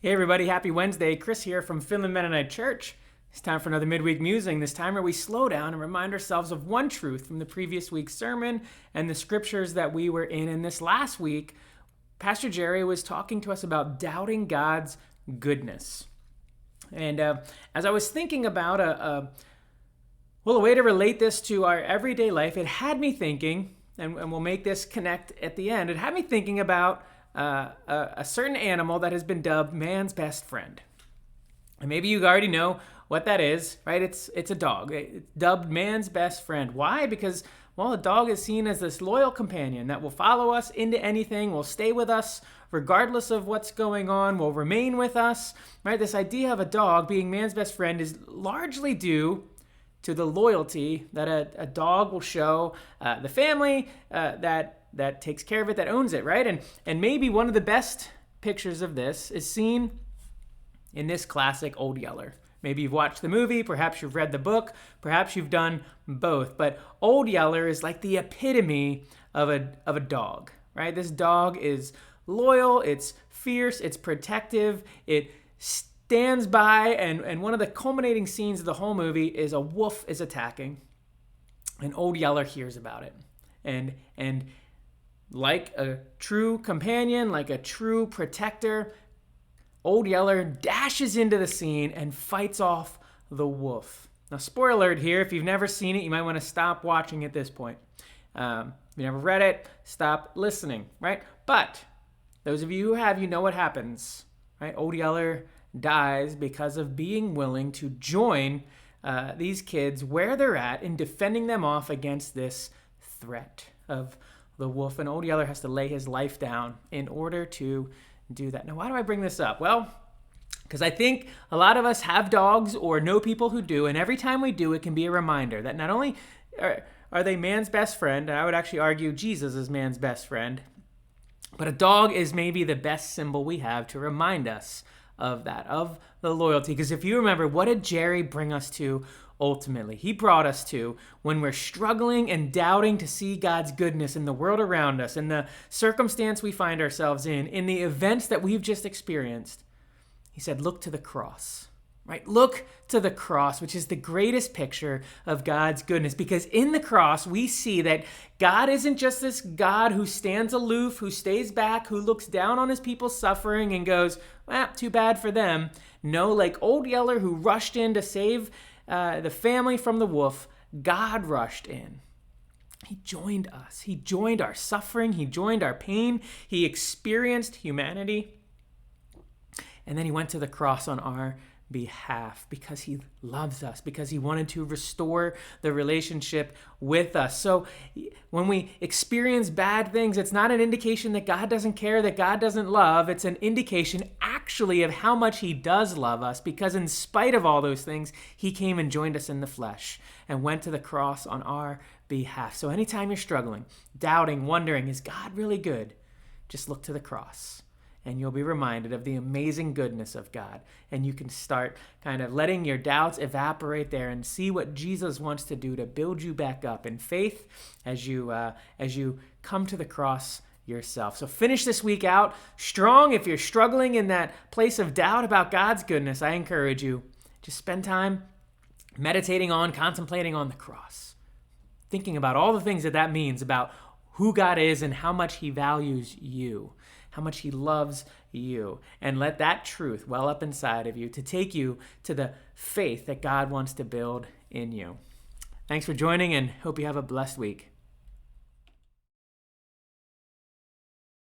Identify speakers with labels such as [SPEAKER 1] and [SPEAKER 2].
[SPEAKER 1] Hey everybody, happy Wednesday. Chris here from Finland Mennonite Church. It's time for another Midweek Musing, this time where we slow down and remind ourselves of one truth from the previous week's sermon and the scriptures that we were in. And this last week, Pastor Jerry was talking to us about doubting God's goodness. And as I was thinking about a way to relate this to our everyday life, it had me thinking, and we'll make this connect at the end, it had me thinking about a certain animal that has been dubbed man's best friend. And maybe you already know what that is, right? It's a dog. It's dubbed man's best friend. Why? Because, well, a dog is seen as this loyal companion that will follow us into anything, will stay with us regardless of what's going on, will remain with us, right? This idea of a dog being man's best friend is largely due to the loyalty that a dog will show the family that takes care of it, that owns it, right? And maybe one of the best pictures of this is seen in this classic Old Yeller. Maybe you've watched the movie, perhaps you've read the book, perhaps you've done both. But Old Yeller is like the epitome of a dog, right? This dog is loyal, it's fierce, it's protective, it stands by, and one of the culminating scenes of the whole movie is a wolf is attacking, and Old Yeller hears about it. And like a true companion, like a true protector, Old Yeller dashes into the scene and fights off the wolf. Now, spoiler alert here, if you've never seen it, you might want to stop watching at this point. If you never read it, stop listening, right? But those of you who have, you know what happens, right? Old Yeller dies because of being willing to join these kids where they're at in defending them off against this threat of the wolf. And Old Yeller has to lay his life down in order to do that. Now, why do I bring this up? Well, because I think a lot of us have dogs or know people who do, and every time we do, it can be a reminder that not only are they man's best friend, and I would actually argue Jesus is man's best friend, but a dog is maybe the best symbol we have to remind us of that, of the loyalty. Because if you remember, what did Jerry bring us to ultimately? He brought us to when we're struggling and doubting to see God's goodness in the world around us, in the circumstance we find ourselves in the events that we've just experienced. He said, look to the cross, right? Look to the cross, which is the greatest picture of God's goodness, because in the cross, we see that God isn't just this God who stands aloof, who stays back, who looks down on his people suffering and goes, well, too bad for them. No, like Old Yeller who rushed in to save the family from the wolf, God rushed in. He joined us. He joined our suffering. He joined our pain. He experienced humanity. And then he went to the cross on our behalf because he loves us, because he wanted to restore the relationship with us. So when we experience bad things, it's not an indication that God doesn't care, that God doesn't love. It's an indication actually of how much he does love us, because in spite of all those things, he came and joined us in the flesh and went to the cross on our behalf. So anytime you're struggling, doubting, wondering, is God really good? Just look to the cross, and you'll be reminded of the amazing goodness of God. And you can start kind of letting your doubts evaporate there and see what Jesus wants to do to build you back up in faith as you come to the cross yourself. So finish this week out strong. If you're struggling in that place of doubt about God's goodness, I encourage you, just spend time meditating on, contemplating on the cross, thinking about all the things that means about who God is and how much he values you, how much he loves you, and let that truth well up inside of you to take you to the faith that God wants to build in you. Thanks for joining, and hope you have a blessed week.